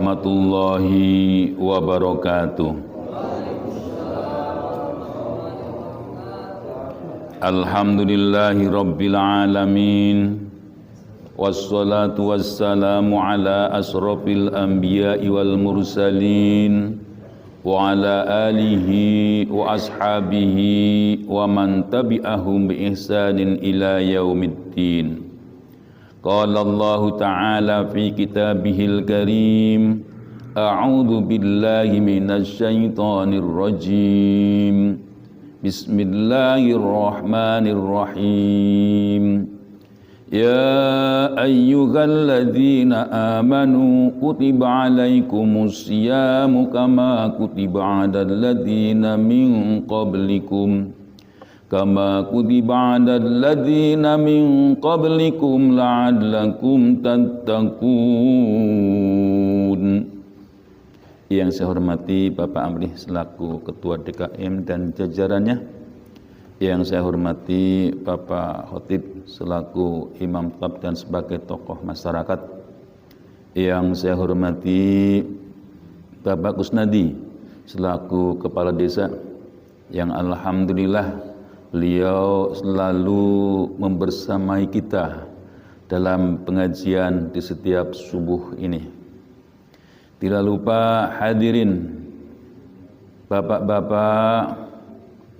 warahmatullahi wabarakatuh. Alhamdulillahi rabbil alamin. Wassalatu wassalamu ala asrafil anbiya'i wal mursalin wa ala alihi wa ashabihi wa man tabi'ahum bi ihsanin ila yaumiddin. Qala Allah ta'ala fi kitabihil karim, a'udzu billahi minasy syaithanir rajim. Bismillahirrahmanirrahim. Ya ayyuhalladzina amanu kutiba alaikumus syiyamu kama kutiba 'alal ladzina min qablikum la'allakum tattaqun. Yang saya hormati Bapak Amri selaku Ketua DKM dan jajarannya, yang saya hormati Bapak Khotib selaku Imam Tab dan sebagai tokoh masyarakat, yang saya hormati Bapak Kusnadi selaku Kepala Desa, yang alhamdulillah beliau selalu membersamai kita dalam pengajian di setiap subuh ini. Tidak lupa hadirin bapak-bapak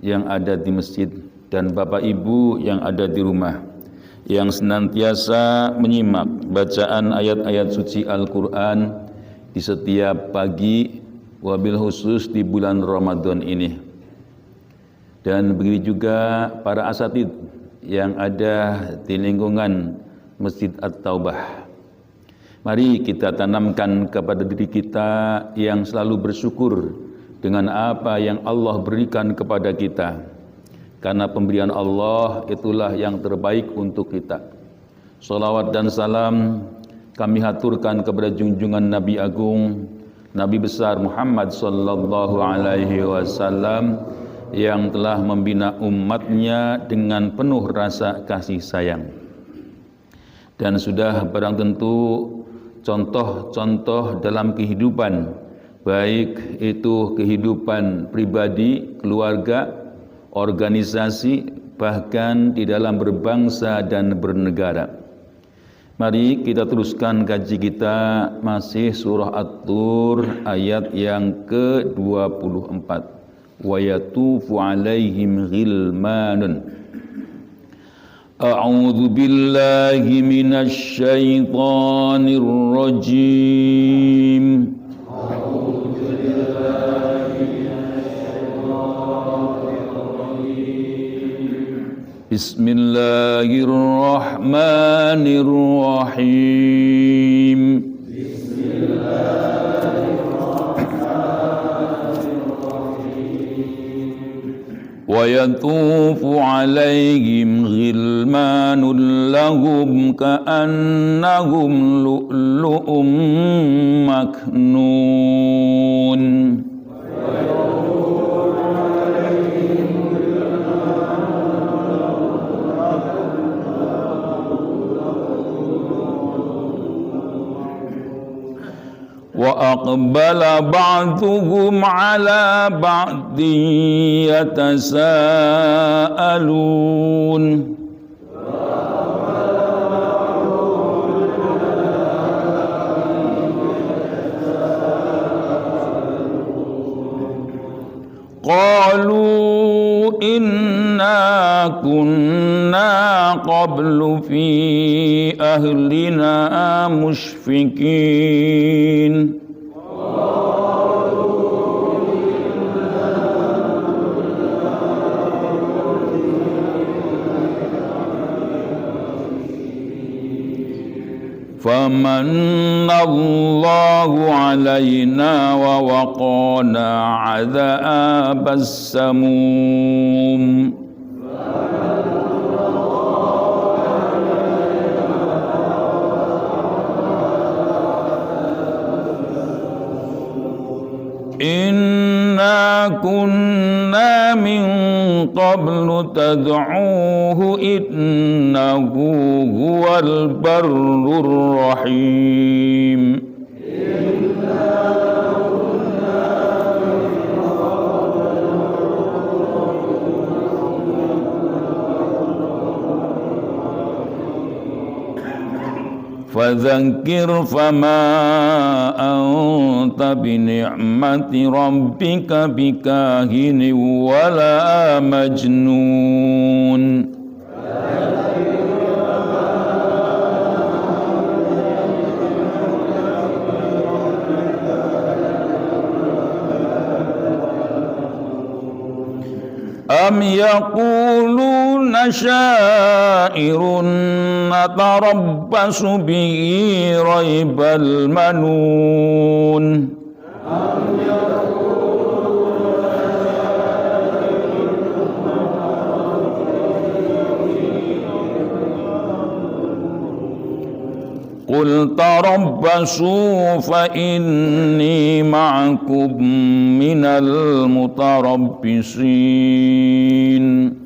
yang ada di masjid dan bapak ibu yang ada di rumah, yang senantiasa menyimak bacaan ayat-ayat suci Al-Quran di setiap pagi, wabil khusus di bulan Ramadan ini. Dan begitu juga para asatid yang ada di lingkungan Masjid At-Taubah. Mari kita tanamkan kepada diri kita yang selalu bersyukur dengan apa yang Allah berikan kepada kita. Karena pemberian Allah itulah yang terbaik untuk kita. Salawat dan salam kami haturkan kepada junjungan Nabi Agung, Nabi besar Muhammad sallallahu alaihi wasallam, yang telah membina umatnya dengan penuh rasa kasih sayang. Dan sudah barang tentu contoh-contoh dalam kehidupan, baik itu kehidupan pribadi, keluarga, organisasi, bahkan di dalam berbangsa dan bernegara. Mari kita teruskan kaji kita, masih surah At-Tur ayat yang ke-24. Wa yatufu alaihim ghilmanun. A'udzu billahi minasy syaithanir rajim. Bismillahirrahmanirrahim. Wa yatufu alaihim ghilmanun lahum ka'annahum lu'lu'um maknun. Wa aqbala ba'duhum ala ba'din yatasaalun. Qalu inna kunna qablu fi ahlina mushfikin. Famanallahu alaina wa waqana adzabas samum. Inna kunna min qablu tad'uuhu innahu huwal barrur rahim. Inna Fadzakir fama anta bini'mati rabbika bikahini wala majnun. Am yaquluna syairun natarabbasu bihi raibal manun. Qul tarabbasu fa inni ma'akum minal mutarabbisin.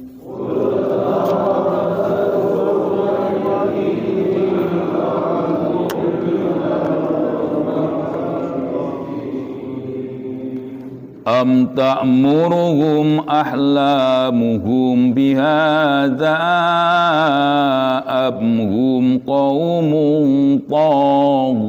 Am ta'muruhum ahlamuhum bihadza am hum qaumun taghun.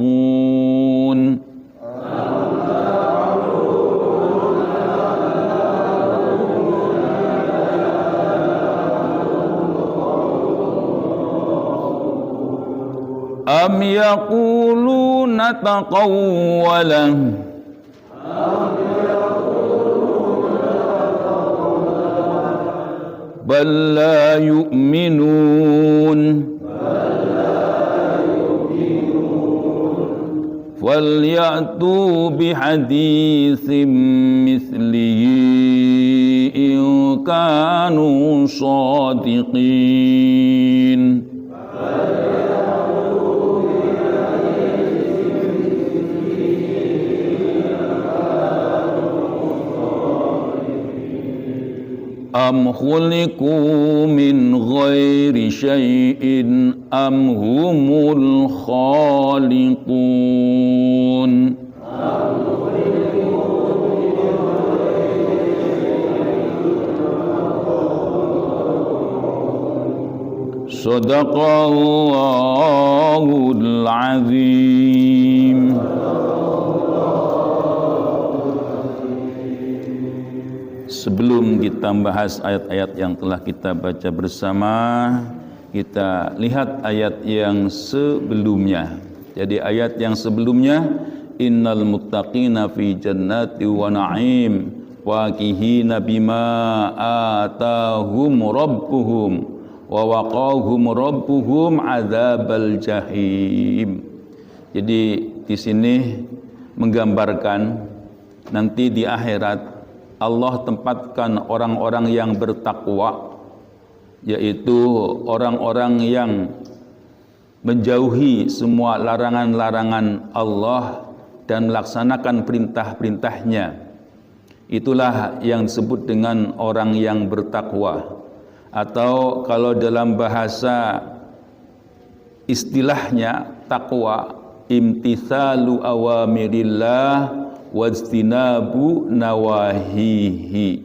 Am yaquluna taqawwalahu bal la yu'minun falyatu bihaditsim mithlihi in kanu shadiqin. Am khuliqu min ghairi syai'in am humul khaliqun. Sadaqallahul azim. Sebelum kita bahas ayat-ayat yang telah kita baca bersama, kita lihat ayat yang sebelumnya. Jadi ayat yang sebelumnya, innal muttaqina fi jannati wa na'im wakihina bima atahum rabbuhum wa waqahum rabbuhum adzabal jahim. Jadi di sini menggambarkan nanti di akhirat Allah tempatkan orang-orang yang bertakwa, yaitu orang-orang yang menjauhi semua larangan-larangan Allah dan melaksanakan perintah-perintahnya. Itulah yang disebut dengan orang yang bertakwa. Atau kalau dalam bahasa istilahnya takwa, imtithalu awamirillah wajtinabu nawahihi.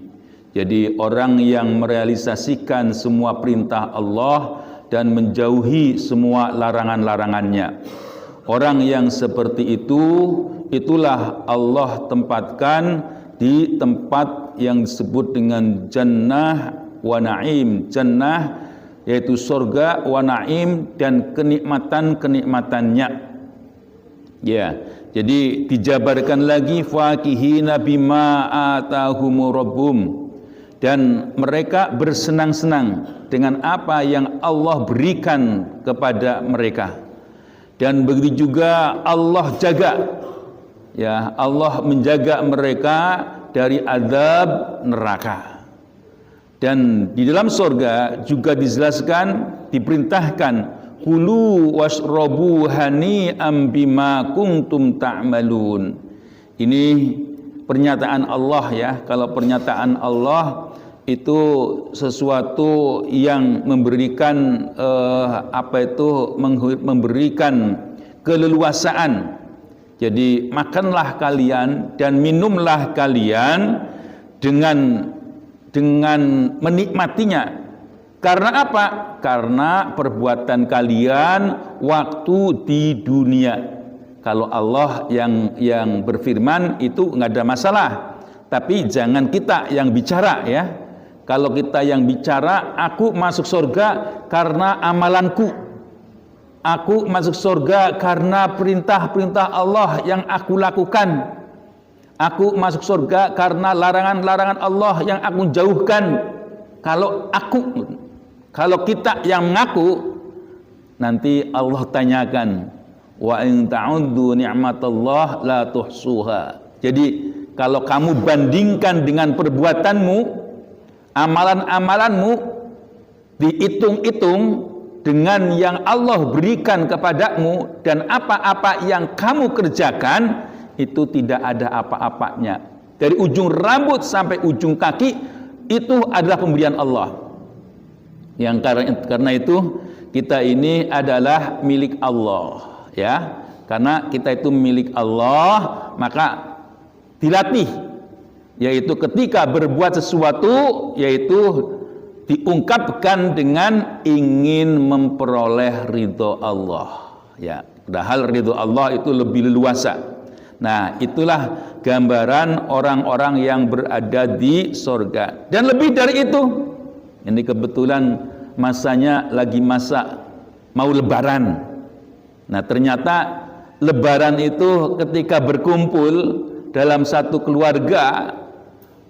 Jadi orang yang merealisasikan semua perintah Allah dan menjauhi semua larangan-larangannya. Orang yang seperti itu, itulah Allah tempatkan di tempat yang disebut dengan jannah wa na'im. Jannah yaitu surga, wa na'im dan kenikmatan-kenikmatannya. Ya, jadi dijabarkan lagi fakihina bima atahumur rabbum, dan mereka bersenang-senang dengan apa yang Allah berikan kepada mereka. Dan begitu juga Allah jaga, ya, Allah menjaga mereka dari azab neraka. Dan di dalam surga juga dijelaskan, diperintahkan kulu washrabu hani'am bima kuntum ta'malun. Ini pernyataan Allah, ya. Kalau pernyataan Allah itu sesuatu yang memberikan memberikan keleluasaan. Jadi makanlah kalian dan minumlah kalian dengan menikmatinya, Karena apa? Karena perbuatan kalian waktu di dunia. Kalau Allah yang berfirman itu nggak ada masalah. Tapi jangan kita yang bicara ya. Kalau kita yang bicara, aku masuk surga karena amalanku. Aku masuk surga karena perintah-perintah Allah yang aku lakukan. Aku masuk surga karena larangan-larangan Allah yang aku jauhkan. Kalau kita yang mengaku, nanti Allah tanyakan, wa in ta'uddu ni'matallah la tuhsuha. Jadi kalau kamu bandingkan dengan perbuatanmu, amalan-amalanmu, dihitung-hitung dengan yang Allah berikan kepadamu, dan apa-apa yang kamu kerjakan itu tidak ada apa-apanya. Dari ujung rambut sampai ujung kaki itu adalah pemberian Allah. Yang karena itu kita ini adalah milik Allah, ya. Karena kita itu milik Allah, maka dilatih, yaitu ketika berbuat sesuatu, yaitu diungkapkan dengan ingin memperoleh ridho Allah, ya. Padahal ridho Allah itu lebih leluasa. Nah, itulah gambaran orang-orang yang berada di surga. Dan lebih dari itu, ini kebetulan masanya lagi masa mau lebaran. Nah, ternyata lebaran itu ketika berkumpul dalam satu keluarga,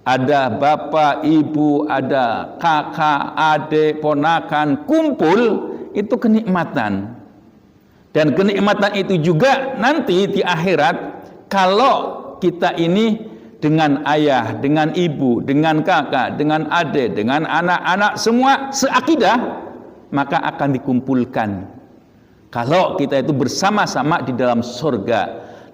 ada bapak, ibu, ada kakak, adik, ponakan, kumpul, itu kenikmatan. Dan kenikmatan itu juga nanti di akhirat, kalau kita ini dengan ayah, dengan ibu, dengan kakak, dengan adik, dengan anak-anak semua seakidah, maka akan dikumpulkan. Kalau kita itu bersama-sama di dalam surga,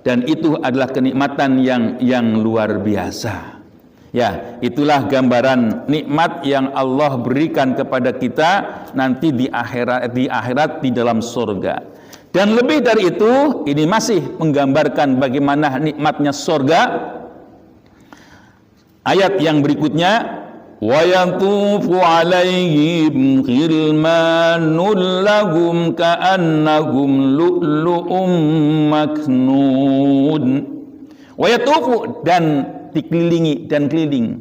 dan itu adalah kenikmatan yang luar biasa. Ya, itulah gambaran nikmat yang Allah berikan kepada kita nanti di akhirat di dalam surga. Dan lebih dari itu, ini masih menggambarkan bagaimana nikmatnya surga. Ayat yang berikutnya, wa yatufu alaihim khilmanun lahum ka'annahum lu'lu'um maknun. Wa yatufu, dan dikelilingi dan keliling,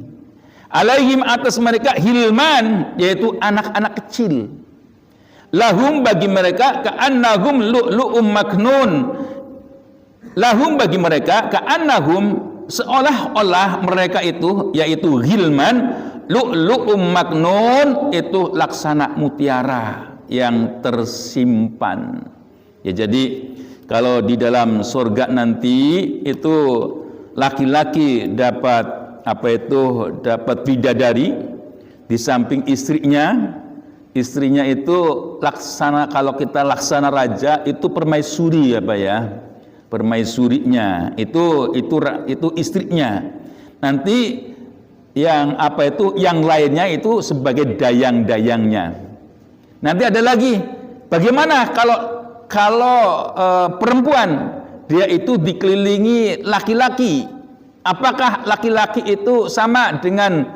alaihim, atas mereka, hilman, yaitu anak-anak kecil, lahum, bagi mereka, ka'annahum lu'lu'um maknun, lahum, bagi mereka, ka'annahum, seolah-olah mereka itu, yaitu hilman, lu'lu'um maknun, itu laksana mutiara yang tersimpan. Ya, jadi kalau di dalam surga nanti itu laki-laki dapat dapat bidadari, di samping istrinya itu laksana, kalau kita laksana raja itu permaisuri, ya Pak ya, permaisurinya itu istrinya. Nanti yang yang lainnya itu sebagai dayang-dayangnya. Nanti ada lagi, bagaimana kalau perempuan, dia itu dikelilingi laki-laki. Apakah laki-laki itu sama dengan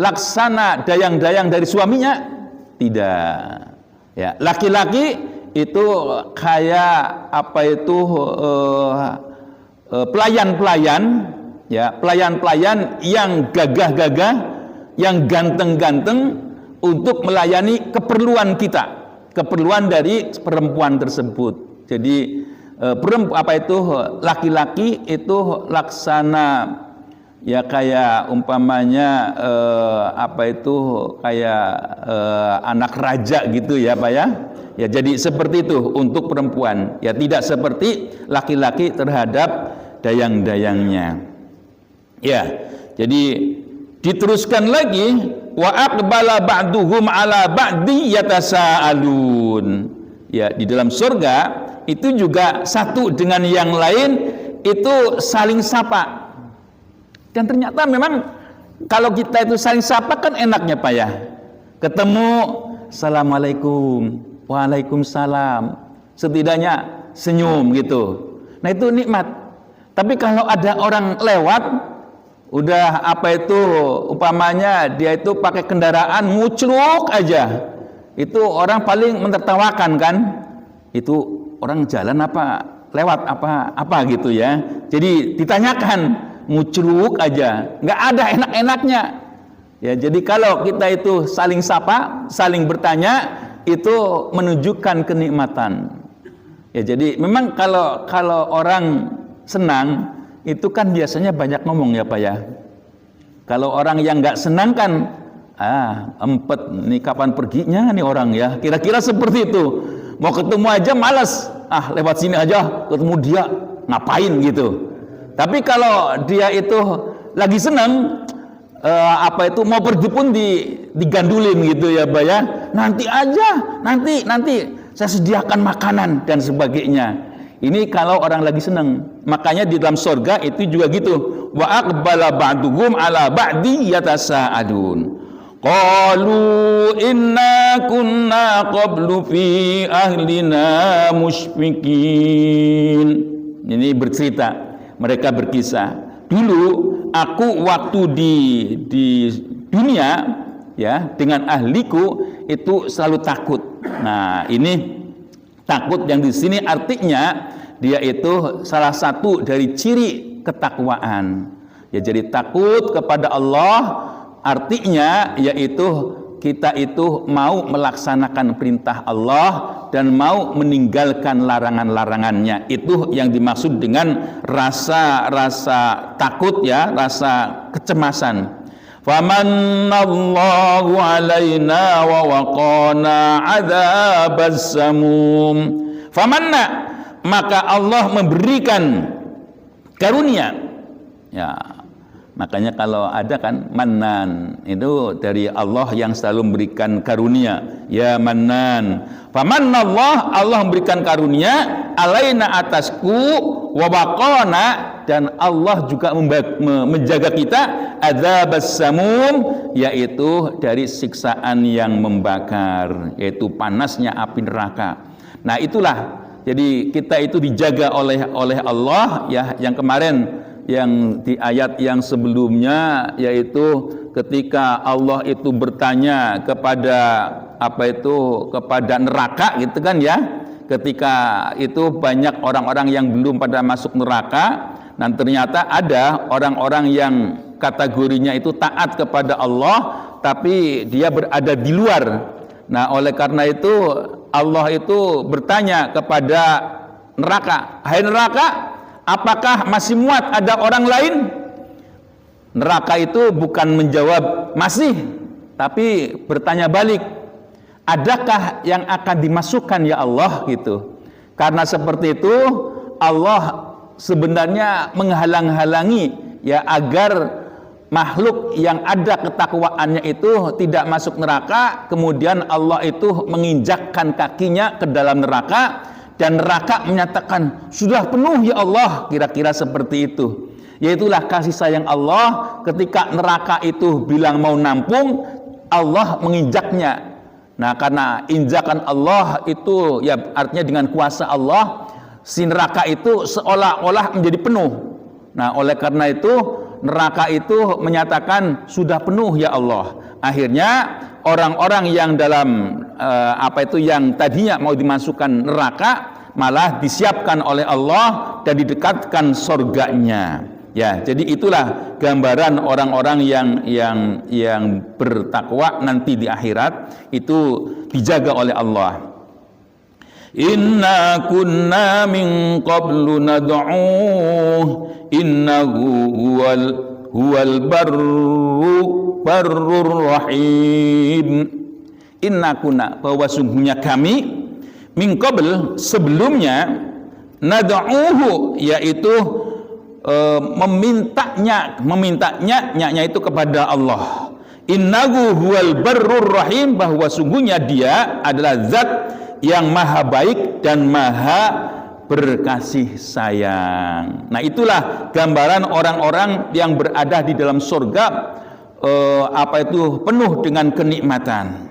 laksana dayang-dayang dari suaminya? Tidak. Ya, laki-laki itu kayak pelayan-pelayan, ya, pelayan-pelayan yang gagah-gagah, yang ganteng-ganteng untuk melayani keperluan kita, keperluan dari perempuan tersebut. Jadi laki-laki itu laksana, ya, kayak umpamanya kayak anak raja gitu, ya Pak ya. Ya, jadi seperti itu untuk perempuan, ya, tidak seperti laki-laki terhadap dayang-dayangnya. Ya, jadi diteruskan lagi, wa aqbala ba'duhum ala ba'di yatasaalun. Ya, di dalam surga itu juga satu dengan yang lain itu saling sapa. Dan ternyata memang kalau kita itu saling sapa kan enaknya Pak ya. Ketemu, assalamualaikum, waalaikumsalam, setidaknya senyum gitu. Nah, itu nikmat. Tapi kalau ada orang lewat, udah umpamanya dia itu pakai kendaraan mucluk aja, itu orang paling menertawakan kan, itu orang jalan apa lewat apa gitu ya. Jadi ditanyakan ngucruk aja, nggak ada enak-enaknya ya. Jadi kalau kita itu saling sapa, saling bertanya, itu menunjukkan kenikmatan ya. Jadi memang kalau orang senang itu kan biasanya banyak ngomong ya Pak ya. Kalau orang yang nggak senang kan empet nih kapan perginya nih orang ya, kira-kira seperti itu. Mau ketemu aja malas, lewat sini aja ketemu dia, ngapain gitu. Tapi kalau dia itu lagi senang, mau pergi pun digandulin gitu ya Pak ya. Nanti aja, nanti saya sediakan makanan dan sebagainya. Ini kalau orang lagi senang. Makanya di dalam surga itu juga gitu. Wa aqbala ba'duhum ala ba'di yatasa'adun. Qalu inna kunna qablu fi ahlina musyfiqin. Ini bercerita, mereka berkisah. Dulu aku waktu di dunia ya dengan ahliku itu selalu takut. Nah, ini takut yang di sini artinya dia itu salah satu dari ciri ketakwaan. Ya, jadi takut kepada Allah artinya yaitu kita itu mau melaksanakan perintah Allah dan mau meninggalkan larangan-larangannya. Itu yang dimaksud dengan rasa takut ya, rasa kecemasan. Famanallahu alaina wa waqana adzabas samum. Famanna, maka Allah memberikan karunia. Ya, makanya kalau ada kan Mannan, itu dari Allah yang selalu memberikan karunia. Ya Mannan. Famannallah, Allah memberikan karunia alaina atasku, wa waqana, dan Allah juga menjaga kita adzabas samum, yaitu dari siksaan yang membakar, yaitu panasnya api neraka. Nah, itulah jadi kita itu dijaga oleh Allah ya. Yang kemarin yang di ayat yang sebelumnya, yaitu ketika Allah itu bertanya kepada kepada neraka gitu kan ya, ketika itu banyak orang-orang yang belum pada masuk neraka, dan ternyata ada orang-orang yang kategorinya itu taat kepada Allah tapi dia berada di luar. Nah, oleh karena itu Allah itu bertanya kepada neraka, hai neraka, apakah masih muat ada orang lain? Neraka itu bukan menjawab masih, tapi bertanya balik, adakah yang akan dimasukkan ya Allah gitu. Karena seperti itu Allah sebenarnya menghalang-halangi ya agar makhluk yang ada ketakwaannya itu tidak masuk neraka. Kemudian Allah itu menginjakkan kakinya ke dalam neraka dan neraka menyatakan sudah penuh ya Allah, kira-kira seperti itu. Yaitulah kasih sayang Allah, ketika neraka itu bilang mau nampung, Allah menginjaknya. Nah, karena injakan Allah itu ya artinya dengan kuasa Allah, si neraka itu seolah-olah menjadi penuh. Nah, oleh karena itu neraka itu menyatakan sudah penuh ya Allah. Akhirnya orang-orang yang dalam yang tadinya mau dimasukkan neraka malah disiapkan oleh Allah dan didekatkan surganya. Ya, jadi itulah gambaran orang-orang yang bertakwa nanti di akhirat itu dijaga oleh Allah. Inna kunna min qablu nad'uh innahu huwal barrur rahim. Inna kunna, bahwa sungguhnya kami, min qabl, sebelumnya, nad'uhu, yaitu memintanya itu kepada Allah. Innahu huwal barrur rahim, bahwa sungguhnya dia adalah zat yang maha baik dan maha berkasih sayang. Nah, itulah gambaran orang-orang yang berada di dalam surga, penuh dengan kenikmatan.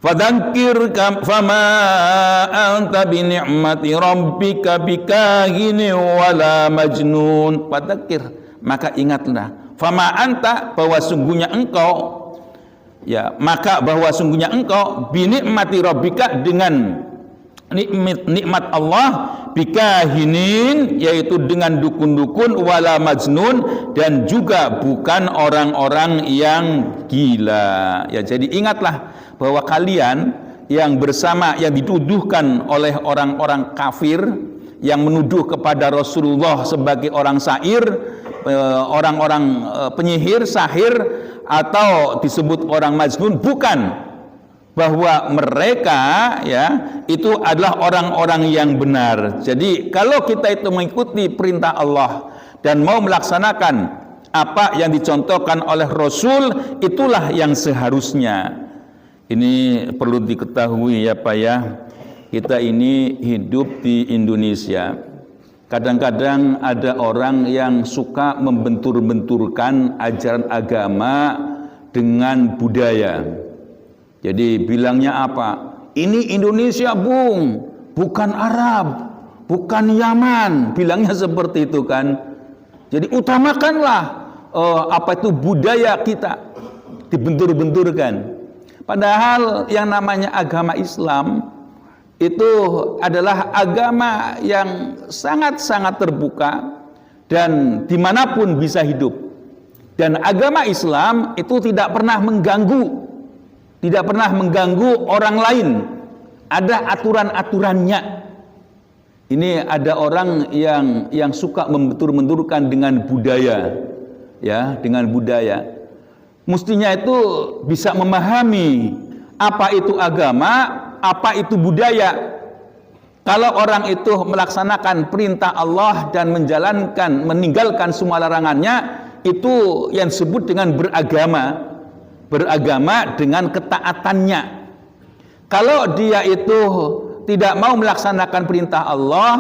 Fadzakir fama anta bi ni'mati rabbika bikahinin wala majnun. Fadzakir, maka ingatlah, fama anta, bahwa sungguhnya engkau, Ya, maka bahwa sungguhnya engkau binikmati rabbika dengan nikmat Allah bikahinin, yaitu dengan dukun-dukun, wala majnun, dan juga bukan orang-orang yang gila. Ya, jadi ingatlah bahwa kalian yang bersama, yang dituduhkan oleh orang-orang kafir yang menuduh kepada Rasulullah sebagai orang syair, orang-orang penyihir, sahir, atau disebut orang majnun, bukan, bahwa mereka ya itu adalah orang-orang yang benar. Jadi kalau kita itu mengikuti perintah Allah dan mau melaksanakan apa yang dicontohkan oleh Rasul, itulah yang seharusnya. Ini perlu diketahui ya Pak ya, kita ini hidup di Indonesia. Kadang-kadang ada orang yang suka membentur-benturkan ajaran agama dengan budaya. Jadi bilangnya apa? Ini Indonesia bung, bukan Arab, bukan Yaman. Bilangnya seperti itu kan. Jadi utamakanlah apa itu budaya kita, dibentur-benturkan. Padahal yang namanya agama Islam itu adalah agama yang sangat-sangat terbuka dan dimanapun bisa hidup. Dan agama Islam itu tidak pernah mengganggu, tidak pernah mengganggu orang lain. Ada aturan-aturannya. Ini ada orang yang suka membentur-benturkan dengan budaya, ya, dengan budaya. Mestinya itu bisa memahami apa itu agama, apa itu budaya. Kalau orang itu melaksanakan perintah Allah dan meninggalkan semua larangannya, itu yang disebut dengan beragama. Beragama dengan ketaatannya. Kalau dia itu tidak mau melaksanakan perintah Allah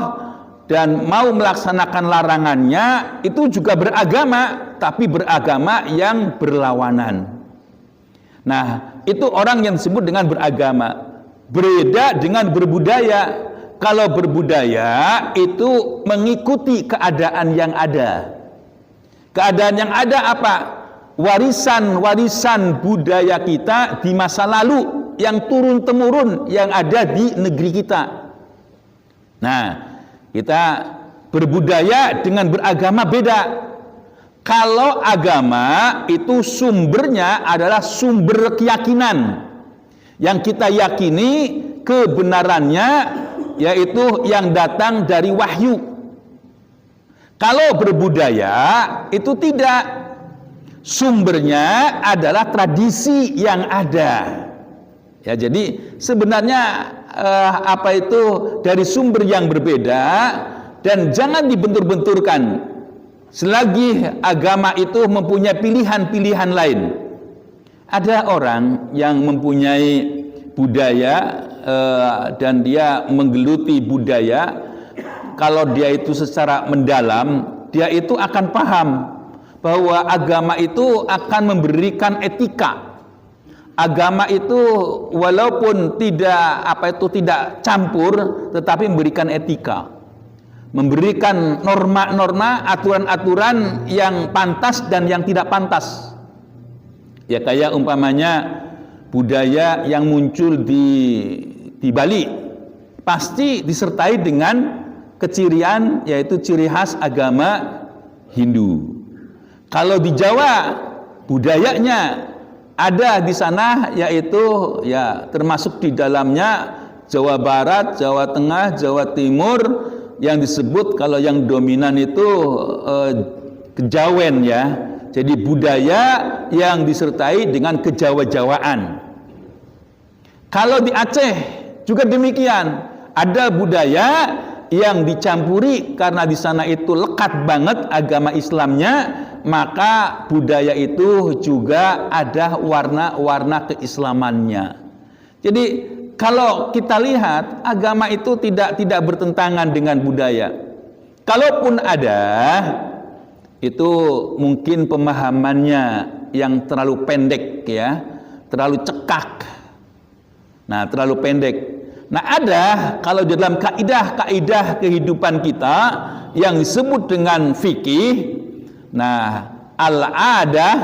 dan mau melaksanakan larangannya, itu juga beragama, tapi beragama yang berlawanan. Nah, itu orang yang disebut dengan beragama. Berbeda dengan berbudaya. Kalau berbudaya itu mengikuti keadaan yang ada. Keadaan yang ada apa? Warisan-warisan budaya kita di masa lalu yang turun-temurun yang ada di negeri kita. Nah, kita berbudaya dengan beragama beda. Kalau agama itu sumbernya adalah sumber keyakinan yang kita yakini kebenarannya, yaitu yang datang dari wahyu. Kalau berbudaya itu tidak, sumbernya adalah tradisi yang ada. Ya, jadi sebenarnya apa itu dari sumber yang berbeda, dan jangan dibentur-benturkan selagi agama itu mempunyai pilihan-pilihan lain. Ada orang yang mempunyai budaya dan dia menggeluti budaya. Kalau dia itu secara mendalam, dia itu akan paham bahwa agama itu akan memberikan etika. Agama itu walaupun tidak campur, tetapi memberikan etika, memberikan norma-norma, aturan-aturan yang pantas dan yang tidak pantas. Ya, kayak umpamanya budaya yang muncul di Bali pasti disertai dengan kecirian, yaitu ciri khas agama Hindu. Kalau di Jawa budayanya ada di sana, yaitu ya termasuk di dalamnya Jawa Barat, Jawa Tengah, Jawa Timur, yang disebut kalau yang dominan itu kejawen ya. Jadi budaya yang disertai dengan kejawa-jawaan. Kalau di Aceh juga demikian, ada budaya yang dicampuri karena di sana itu lekat banget agama Islamnya, maka budaya itu juga ada warna-warna keislamannya. Jadi kalau kita lihat agama itu tidak bertentangan dengan budaya. Kalaupun ada, itu mungkin pemahamannya yang terlalu pendek ya, terlalu cekak. Nah, terlalu pendek. Nah, ada kalau di dalam kaidah kehidupan kita yang disebut dengan fikih. Nah, al-adah,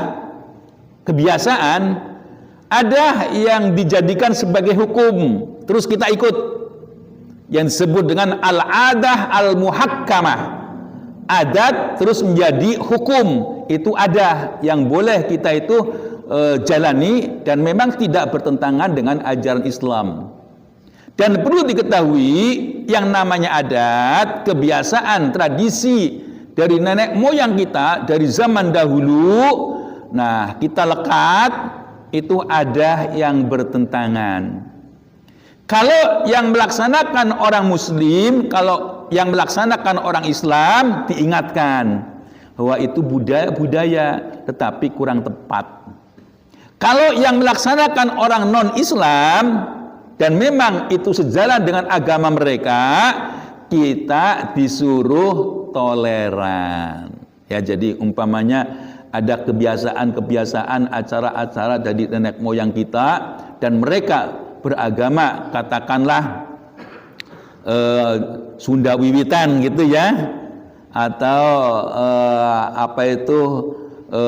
kebiasaan, Ada yang dijadikan sebagai hukum, terus kita ikut, yang disebut dengan al-adah al-muhakkamah. Adat terus menjadi hukum, itu ada yang boleh kita itu jalani dan memang tidak bertentangan dengan ajaran Islam. Dan perlu diketahui yang namanya adat, kebiasaan, tradisi dari nenek moyang kita dari zaman dahulu, nah kita lekat, itu ada yang bertentangan. Kalau yang melaksanakan orang muslim, kalau yang melaksanakan orang Islam, diingatkan bahwa itu budaya tetapi kurang tepat. Kalau yang melaksanakan orang non-Islam dan memang itu sejalan dengan agama mereka, kita disuruh toleran. Ya, jadi umpamanya ada kebiasaan-kebiasaan, acara-acara dari nenek moyang kita dan mereka beragama katakanlah Sunda Wiwitan gitu ya, atau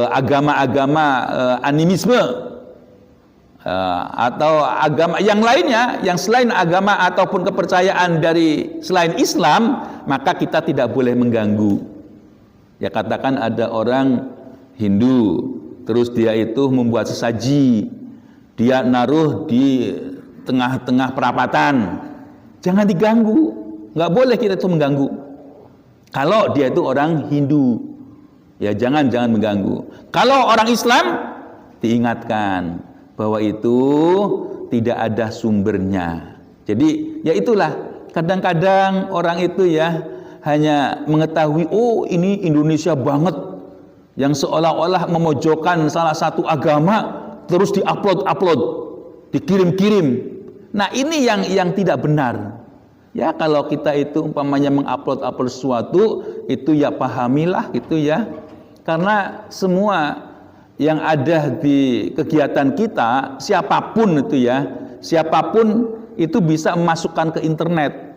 agama-agama animisme, atau agama yang lainnya yang selain agama ataupun kepercayaan dari selain Islam, maka kita tidak boleh mengganggu. Ya, katakan ada orang Hindu, terus dia itu membuat sesaji, dia naruh di tengah-tengah perapatan, jangan diganggu, nggak boleh kita itu mengganggu. Kalau dia itu orang Hindu, ya jangan mengganggu. Kalau orang Islam, diingatkan bahwa itu tidak ada sumbernya. Jadi ya itulah, kadang-kadang orang itu ya hanya mengetahui, oh ini Indonesia banget, yang seolah-olah memojokkan salah satu agama, terus diupload, dikirim-kirim. Nah ini yang tidak benar. Ya kalau kita itu umpamanya mengupload sesuatu, itu ya pahamilah itu ya, karena semua yang ada di kegiatan kita, siapapun itu bisa memasukkan ke internet,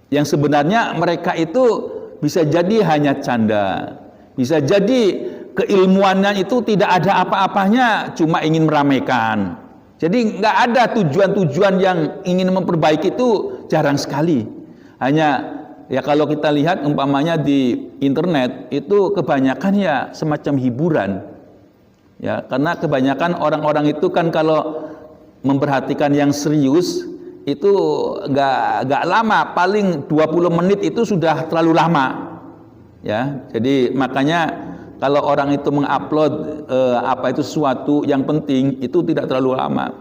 yang sebenarnya mereka itu bisa jadi hanya canda, bisa jadi keilmuannya itu tidak ada apa-apanya, cuma ingin meramaikan. Jadi nggak ada tujuan-tujuan yang ingin memperbaiki, itu jarang sekali. Hanya ya kalau kita lihat umpamanya di internet itu kebanyakan ya semacam hiburan. Ya, karena kebanyakan orang-orang itu kan kalau memperhatikan yang serius itu nggak lama, paling 20 menit itu sudah terlalu lama. Ya, jadi makanya kalau orang itu mengupload sesuatu yang penting itu tidak terlalu lama.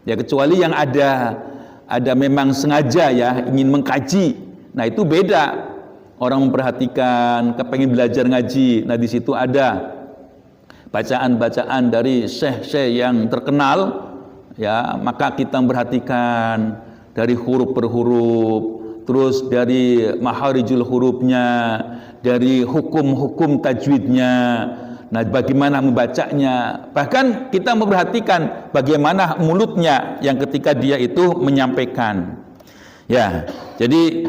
Ya, kecuali yang ada memang sengaja ya ingin mengkaji. Nah, itu beda. Orang memperhatikan, kepengen belajar ngaji. Nah, di situ ada bacaan-bacaan dari syekh-syekh yang terkenal, ya maka kita memperhatikan dari huruf per huruf, terus dari maharijul hurufnya, dari hukum-hukum tajwidnya, nah bagaimana membacanya, bahkan kita memperhatikan bagaimana mulutnya yang ketika dia itu menyampaikan. Ya, jadi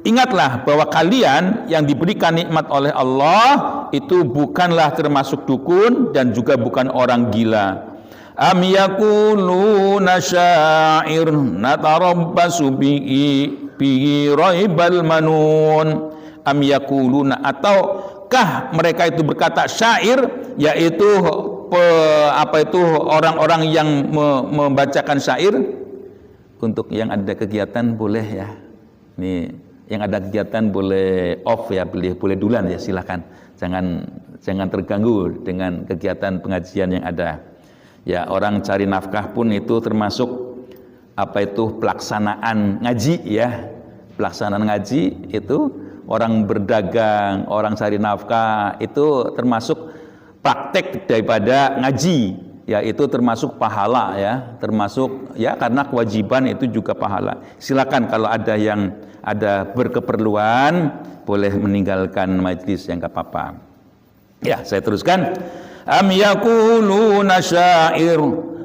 ingatlah bahwa kalian yang diberikan nikmat oleh Allah itu bukanlah termasuk dukun dan juga bukan orang gila. Am yaquluna syair natarabbasu bihi raibal manun. Am yaquluna, ataukah mereka itu berkata syair, yaitu orang-orang yang membacakan syair. Untuk yang ada kegiatan boleh ya. Nih yang ada kegiatan boleh off ya, boleh duluan ya, silakan. Jangan terganggu dengan kegiatan pengajian yang ada. Ya, orang cari nafkah pun itu termasuk pelaksanaan ngaji ya. Pelaksanaan ngaji itu orang berdagang, orang cari nafkah itu termasuk praktek daripada ngaji. Ya, itu termasuk pahala ya, termasuk ya karena kewajiban itu juga pahala. Silakan kalau ada yang ada berkeperluan boleh meninggalkan majlis, yang enggak apa-apa. Ya, saya teruskan. Am yaquluna syair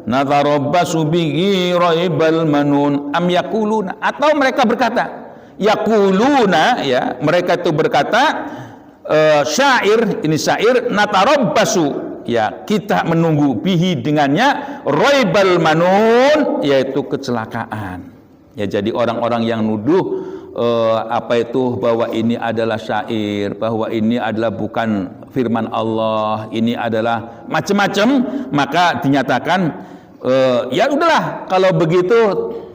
natarabbasu bihi raibal manun. Am yaquluna, atau mereka berkata, yaquluna ya, mereka itu berkata syair, ini syair, natarabbasu, ya kita menunggu bihi dengannya raibal manun, yaitu kecelakaan. Ya, jadi orang-orang yang nuduh bahwa ini adalah syair, bahwa ini adalah bukan firman Allah, ini adalah macam-macam, maka dinyatakan ya udahlah, kalau begitu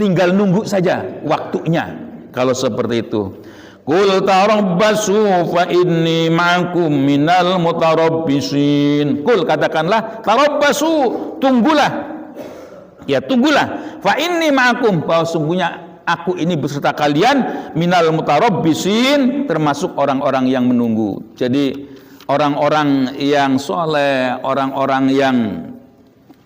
tinggal nunggu saja waktunya. Kalau seperti itu, qul tarabbasu fa inni ma'akum minal mutarabbisin. Qul, katakanlah, tarabbasu, tunggulah. Ya, tunggulah. Fa inni ma'akum, bahwa sungguhnya aku ini beserta kalian, minal mutarabbisin, termasuk orang-orang yang menunggu. Jadi orang-orang yang soleh, orang-orang yang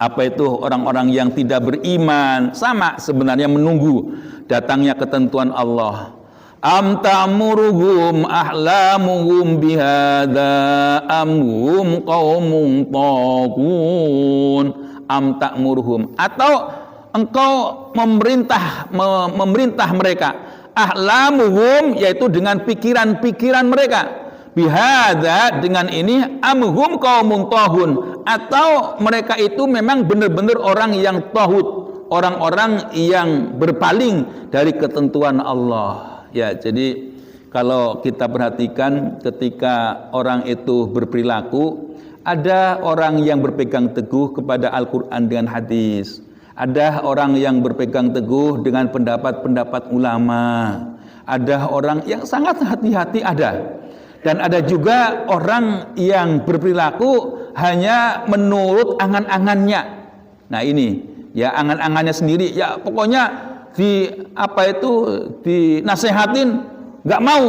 orang-orang yang tidak beriman, sama sebenarnya menunggu datangnya ketentuan Allah. Am ta'muruhum ahlamuhum bihadza am hum qaumun taghun. Am ta'muruhum, atau engkau memerintah mereka, ahlamuhum, yaitu dengan pikiran-pikiran mereka, bihadza, dengan ini, amhum qaumun taghun, atau mereka itu memang benar-benar orang yang taghut, orang-orang yang berpaling dari ketentuan Allah. Ya, jadi kalau kita perhatikan ketika orang itu berperilaku, ada orang yang berpegang teguh kepada Al-Quran dengan hadis, ada orang yang berpegang teguh dengan pendapat-pendapat ulama, ada orang yang sangat hati-hati, dan ada juga orang yang berperilaku hanya menurut angan-angannya. Nah ini, ya angan-angannya sendiri, ya pokoknya dinasehatin nggak mau,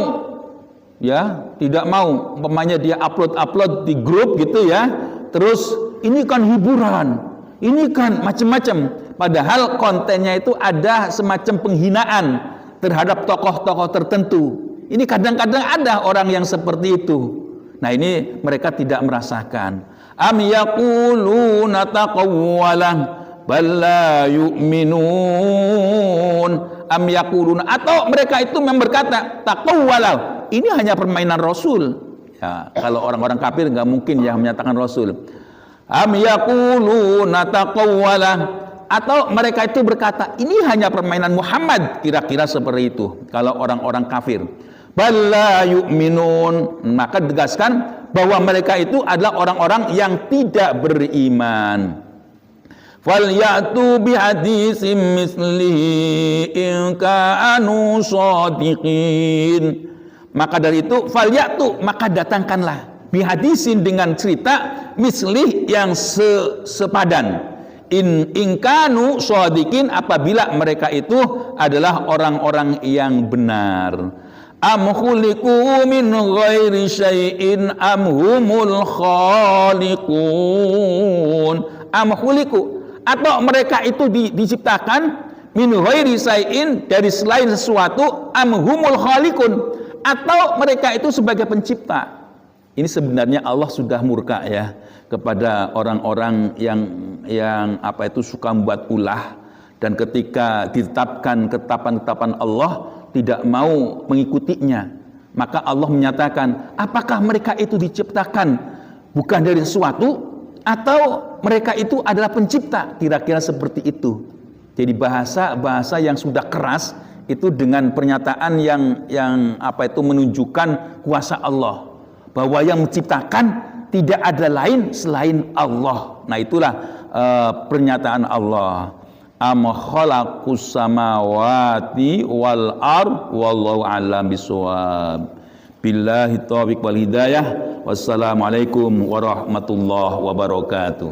ya tidak mau. Umpamanya dia upload di grup gitu ya, terus ini kan hiburan, ini kan macam-macam, padahal kontennya itu ada semacam penghinaan terhadap tokoh-tokoh tertentu. Ini kadang-kadang ada orang yang seperti itu. Nah ini mereka tidak merasakan. Am yaquluna taqawwalan bal la yu'minun. Am yaquluna, atau mereka itu memang berkata taqawwala, ini hanya permainan Rasul. Ya, kalau orang-orang kafir nggak mungkin yang menyatakan Rasul. Am yaquluna taqawwala, atau mereka itu berkata ini hanya permainan Muhammad, kira-kira seperti itu. Kalau orang-orang kafir, bala yu'minun, maka tegaskan bahwa mereka itu adalah orang-orang yang tidak beriman. Falyatu bihadisim mislihi in kanu shadiqin. Maka dari itu falyatu, maka datangkanlah bihadisin, dengan cerita mislih yang sepadan, in kanu shadiqin, apabila mereka itu adalah orang-orang yang benar. Am khuliqu min ghairi syai'in am humul khaliqun. Am khuliqu, atau mereka itu diciptakan min ghairi syai'in, dari selain sesuatu, am humul khaliqun, atau mereka itu sebagai pencipta. Ini sebenarnya Allah sudah murka ya kepada orang-orang yang suka membuat ulah, dan ketika ditetapkan ketetapan-ketetapan Allah tidak mau mengikutinya, maka Allah menyatakan, apakah mereka itu diciptakan bukan dari sesuatu, atau mereka itu adalah pencipta, kira-kira seperti itu. Jadi bahasa yang sudah keras itu dengan pernyataan yang menunjukkan kuasa Allah, bahwa yang menciptakan tidak ada lain selain Allah. Nah itulah pernyataan Allah. Am khalaqus samawati wal ard wallahu a'lam bishawab. Billahi taufiq wal hidayah. Wassalamualaikum warahmatullahi wabarakatuh.